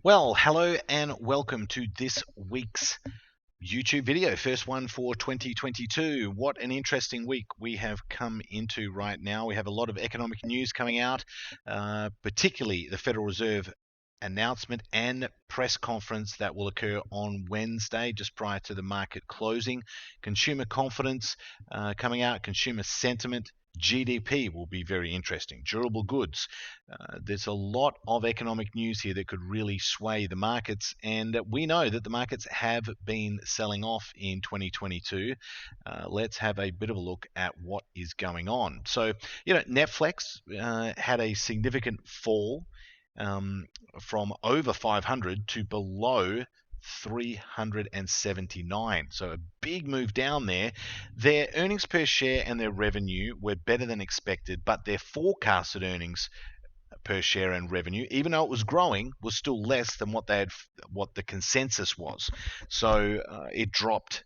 Well, hello and welcome to this week's YouTube video. First one for 2022. What an interesting week we have come into right now. We have a lot of economic news coming out, particularly the Federal Reserve announcement and press conference that will occur on Wednesday, just prior to the market closing. Consumer confidence coming out, consumer sentiment. GDP will be very interesting. Durable goods. There's a lot of economic news here that could really sway the markets, and we know that the markets have been selling off in 2022. Let's have a bit of a look at what is going on. So, Netflix had a significant fall from over 500 to below 379. So a big move down there. Their earnings per share and their revenue were better than expected, but their forecasted earnings per share and revenue, even though it was growing, was still less than what the consensus was. So it dropped,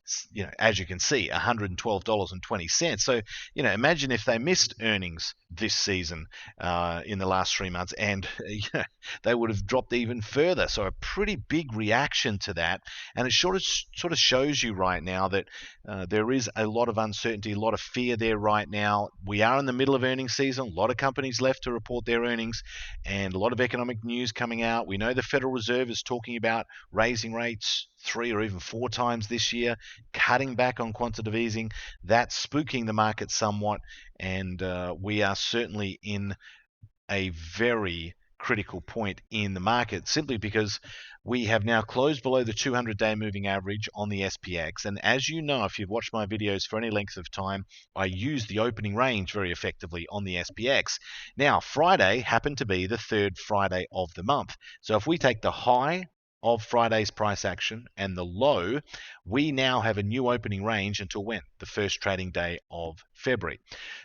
as you can see, $112.20. So imagine if they missed earnings this season in the last 3 months, and they would have dropped even further. So a pretty big reaction to that, and it sort of shows you right now that there is a lot of uncertainty, a lot of fear there right now. We are in the middle of earnings season. A lot of companies left to report their earnings, and a lot of economic news coming out. We know the Federal Reserve is talking about raising rates 3 or even 4 times this year, cutting back on quantitative easing. That's spooking the market somewhat, and we are certainly in a very critical point in the market, simply because we have now closed below the 200-day moving average on the SPX. And as you know, if you've watched my videos for any length of time, I use the opening range very effectively on the SPX. Now, Friday happened to be the third Friday of the month. So if we take the high of Friday's price action and the low, we now have a new opening range until when? The first trading day of February.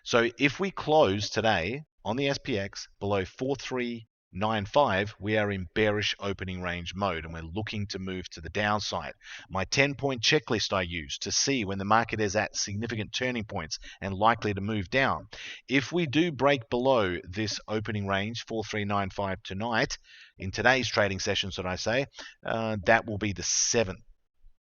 So if we close today on the SPX below 4395, we are in bearish opening range mode, and we're looking to move to the downside. My 10-point checklist I use to see when the market is at significant turning points and likely to move down. If we do break below this opening range, 4395 tonight, in today's trading session, should I say, that will be the 7th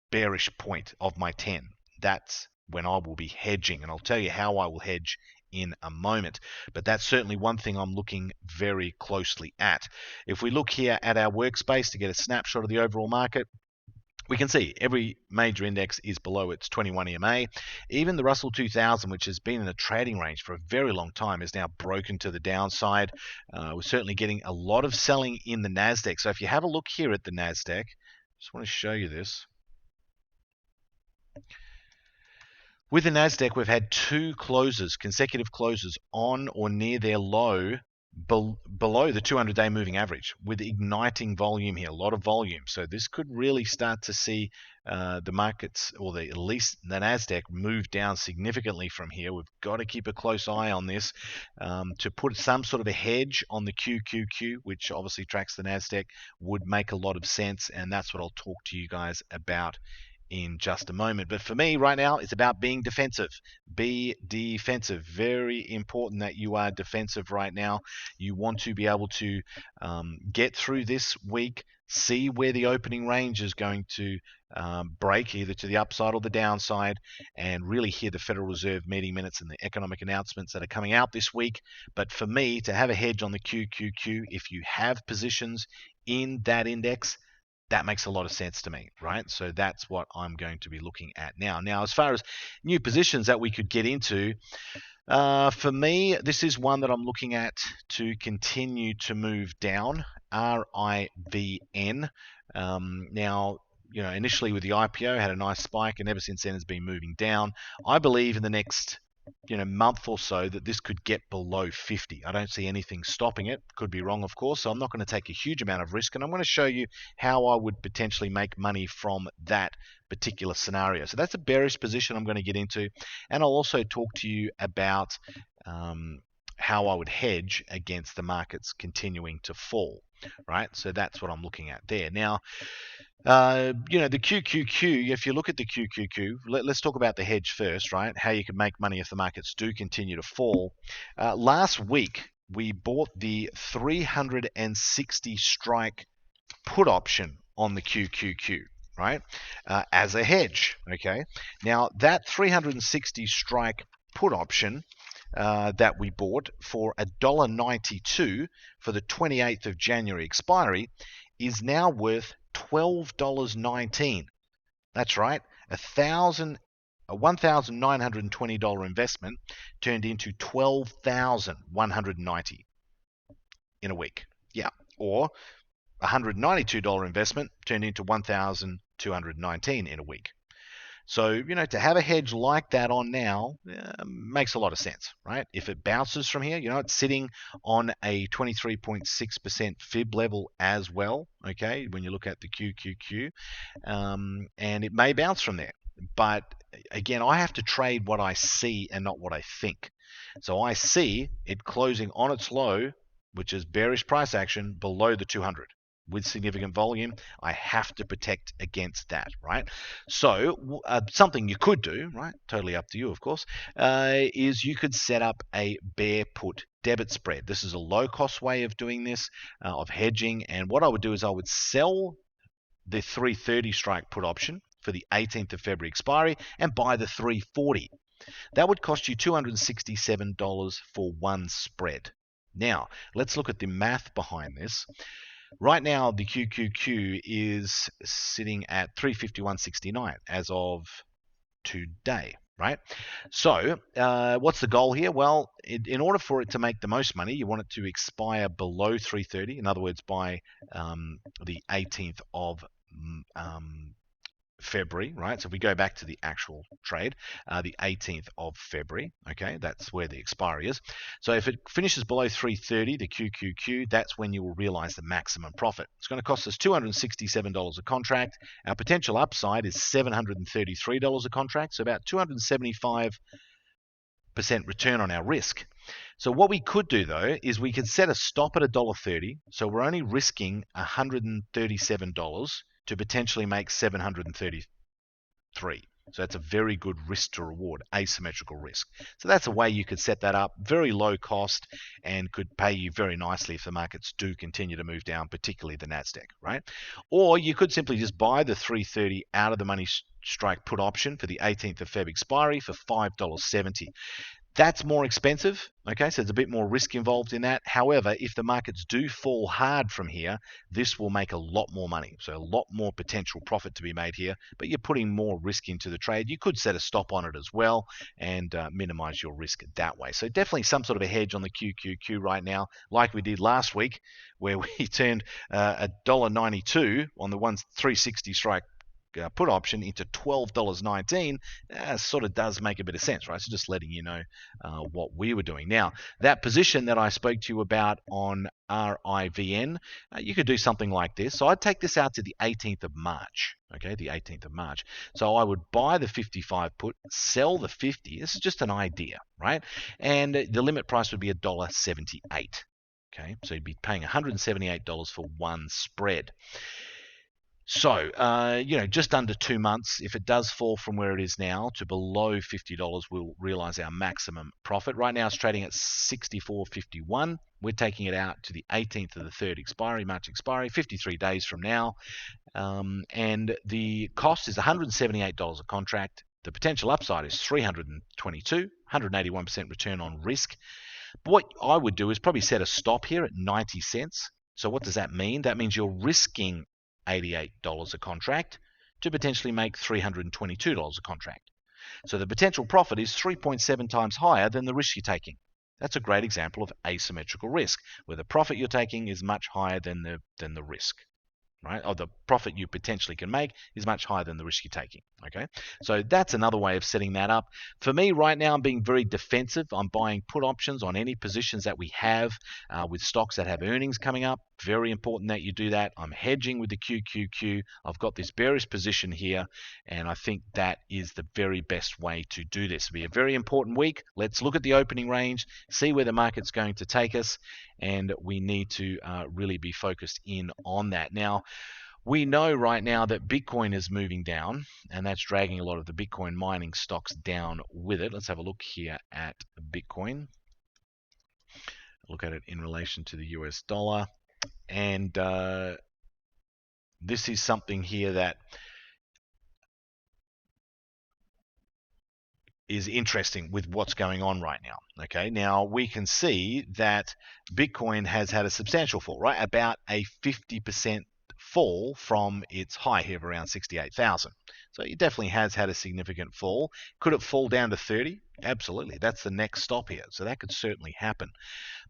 bearish point of my 10. That's when I will be hedging, and I'll tell you how I will hedge in a moment. But that's certainly one thing I'm looking very closely at. If we look here at our workspace to get a snapshot of the overall market, we can see every major index is below its 21 EMA. Even the Russell 2000, which has been in a trading range for a very long time, is now broken to the downside. We're certainly getting a lot of selling in the NASDAQ. So if you have a look here at the NASDAQ, just want to show you this. With the NASDAQ, we've had 2 consecutive closes on or near their low below the 200-day moving average, with igniting volume here, a lot of volume. So this could really start to see the markets, or at least the NASDAQ, move down significantly from here. We've got to keep a close eye on this to put some sort of a hedge on the QQQ, which obviously tracks the NASDAQ, would make a lot of sense, and that's what I'll talk to you guys about in just a moment. But for me right now, it's about being defensive. Be defensive. Very important that you are defensive right now. You want to be able to get through this week, see where the opening range is going to break, either to the upside or the downside, and really hear the Federal Reserve meeting minutes and the economic announcements that are coming out this week. But for me, to have a hedge on the QQQ, if you have positions in that index, that makes a lot of sense to me, right? So that's what I'm going to be looking at now. Now, as far as new positions that we could get into, for me, this is one that I'm looking at to continue to move down, RIVN. Now, initially with the IPO, had a nice spike, and ever since then has been moving down. I believe in the next month or so that this could get below 50. I don't see anything stopping it. Could be wrong, of course, so I'm not going to take a huge amount of risk, and I'm going to show you how I would potentially make money from that particular scenario. So that's a bearish position I'm going to get into, and I'll also talk to you about how I would hedge against the markets continuing to fall, right? So that's what I'm looking at there. Now, the QQQ, if you look at the QQQ, let's talk about the hedge first, right? How you can make money if the markets do continue to fall. Last week, we bought the 360 strike put option on the QQQ, right, as a hedge. Okay, now that 360 strike put option that we bought for $1.92 for the 28th of January expiry is now worth $12.19. That's right, a $1,920 investment turned into $12,190 in a week. Yeah, or $192 investment turned into $1,219 in a week. So, to have a hedge like that on now makes a lot of sense, right? If it bounces from here, it's sitting on a 23.6% fib level as well, okay, when you look at the QQQ, and it may bounce from there. But again, I have to trade what I see and not what I think. So I see it closing on its low, which is bearish price action below the 200 with significant volume. I have to protect against that, right? So something you could do, right, totally up to you, of course, is you could set up a bear put debit spread. This is a low cost way of doing this, of hedging. And what I would do is I would sell the 330 strike put option for the 18th of February expiry and buy the 340. That would cost you $267 for one spread. Now, let's look at the math behind this. Right now, the QQQ is sitting at 351.69 as of today, right? So what's the goal here? Well, in order for it to make the most money, you want it to expire below 330. In other words, by the 18th of February, right? So if we go back to the actual trade, the 18th of February, okay, that's where the expiry is. So if it finishes below 330, the QQQ, that's when you will realize the maximum profit. It's going to cost us $267 a contract. Our potential upside is $733 a contract, so about 275% return on our risk. So what we could do though is we could set a stop at $1.30, so we're only risking $137 to potentially make $733. So that's a very good risk to reward, asymmetrical risk. So that's a way you could set that up, very low cost, and could pay you very nicely if the markets do continue to move down, particularly the NASDAQ, right? Or you could simply just buy the 330 out of the money strike put option for the 18th of Feb expiry for $5.70. That's more expensive, okay, so there's a bit more risk involved in that. However, if the markets do fall hard from here, this will make a lot more money. So a lot more potential profit to be made here, but you're putting more risk into the trade. You could set a stop on it as well and minimize your risk that way. So definitely some sort of a hedge on the QQQ right now, like we did last week, where we turned $1.92 on the 360 strike put option into $12.19 sort of does make a bit of sense, right? So just letting you know what we were doing. Now, that position that I spoke to you about on RIVN, you could do something like this. So I'd take this out to the 18th of March, okay, the 18th of March. So I would buy the 55 put, sell the 50. This is just an idea, right? And the limit price would be $1.78. Okay, so you'd be paying $178 for one spread. So, just under 2 months, if it does fall from where it is now to below $50, we'll realize our maximum profit. Right now, it's trading at 64.51. We're taking it out to the 18th of the 3rd expiry, March expiry, 53 days from now. And the cost is $178 a contract. The potential upside is 322, 181% return on risk. But what I would do is probably set a stop here at 90 cents. So what does that mean? That means you're risking $88 a contract to potentially make $322 a contract. So the potential profit is 3.7 times higher than the risk you're taking. That's a great example of asymmetrical risk, where the profit you're taking is much higher than the risk, right? Or the profit you potentially can make is much higher than the risk you're taking, okay? So that's another way of setting that up. For me, right now, I'm being very defensive. I'm buying put options on any positions that we have with stocks that have earnings coming up. Very important that you do that. I'm hedging with the QQQ. I've got this bearish position here, and I think that is the very best way to do this. It'll be a very important week. Let's look at the opening range, see where the market's going to take us, and we need to really be focused in on that. Now, we know right now that Bitcoin is moving down, and that's dragging a lot of the Bitcoin mining stocks down with it. Let's have a look here at Bitcoin. Look at it in relation to the US dollar. And this is something here that is interesting with what's going on right now. Okay, now we can see that Bitcoin has had a substantial fall, right? About a 50% fall from its high here of around 68,000. So it definitely has had a significant fall. Could it fall down to 30? Absolutely. That's the next stop here. So that could certainly happen.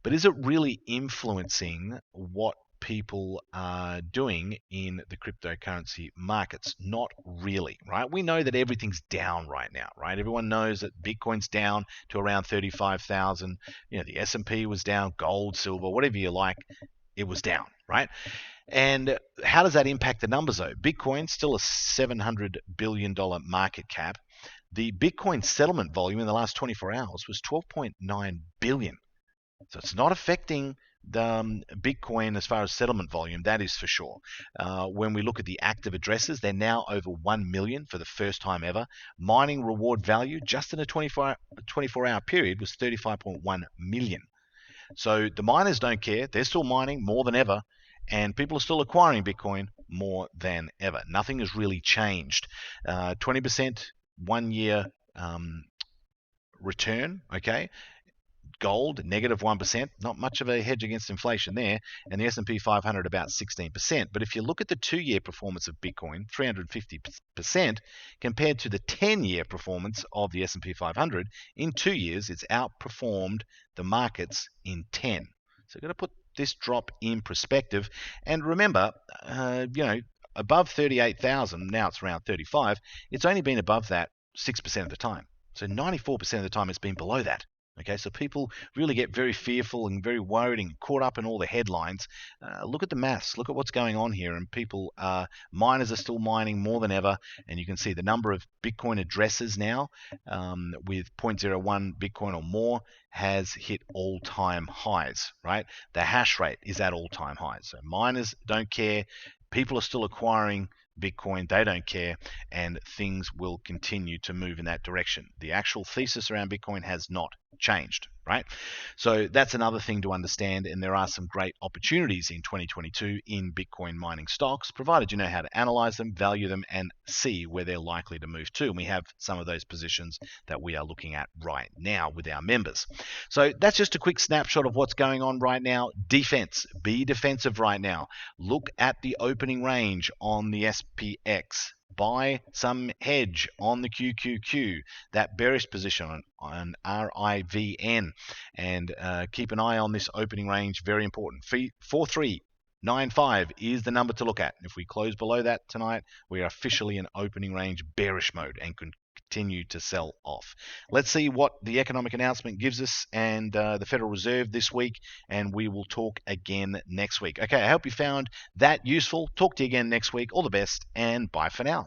But is it really influencing what people are doing in the cryptocurrency markets? Not really, right? We know that everything's down right now, right? Everyone knows that Bitcoin's down to around 35,000. You know, the S&P was down, gold, silver, whatever you like, it was down, right? And how does that impact the numbers though? Bitcoin's still a $700 billion market cap. The Bitcoin settlement volume in the last 24 hours was 12.9 billion. So it's not affecting the Bitcoin as far as settlement volume, that is for sure. When we look at the active addresses, they're now over 1 million for the first time ever. Mining reward value just in a 24-hour period was 35.1 million. So the miners don't care. They're still mining more than ever, and people are still acquiring Bitcoin more than ever. Nothing has really changed. 20% 1 year return, okay? Gold negative 1%, not much of a hedge against inflation there, and the S&P 500 about 16%. But if you look at the 2-year performance of Bitcoin, 350% compared to the 10-year performance of the S&P 500, in 2 years it's outperformed the markets in 10. So you've got to put this drop in perspective, and remember, above 38,000, now it's around 35. It's only been above that 6% of the time. So 94% of the time it's been below that. Okay, so people really get very fearful and very worried and caught up in all the headlines. Look at the maths. Look at what's going on here. And miners are still mining more than ever. And you can see the number of Bitcoin addresses now with 0.01 Bitcoin or more has hit all-time highs, right? The hash rate is at all-time highs. So miners don't care. People are still acquiring Bitcoin, they don't care, and things will continue to move in that direction. The actual thesis around Bitcoin has not changed, right? So that's another thing to understand, and there are some great opportunities in 2022 in Bitcoin mining stocks, provided you know how to analyze them, value them, and see where they're likely to move to. And we have some of those positions that we are looking at right now with our members. So that's just a quick snapshot of what's going on right now. Defense, be defensive right now. Look at the opening range on the SPX. Buy some hedge on the QQQ, that bearish position on RIVN, and keep an eye on this opening range. Very important. 4395 is the number to look at. If we close below that tonight, we are officially in opening range bearish mode and can continue to sell off. Let's see what the economic announcement gives us and the Federal Reserve this week, and we will talk again next week. Okay, I hope you found that useful. Talk to you again next week. All the best, and bye for now.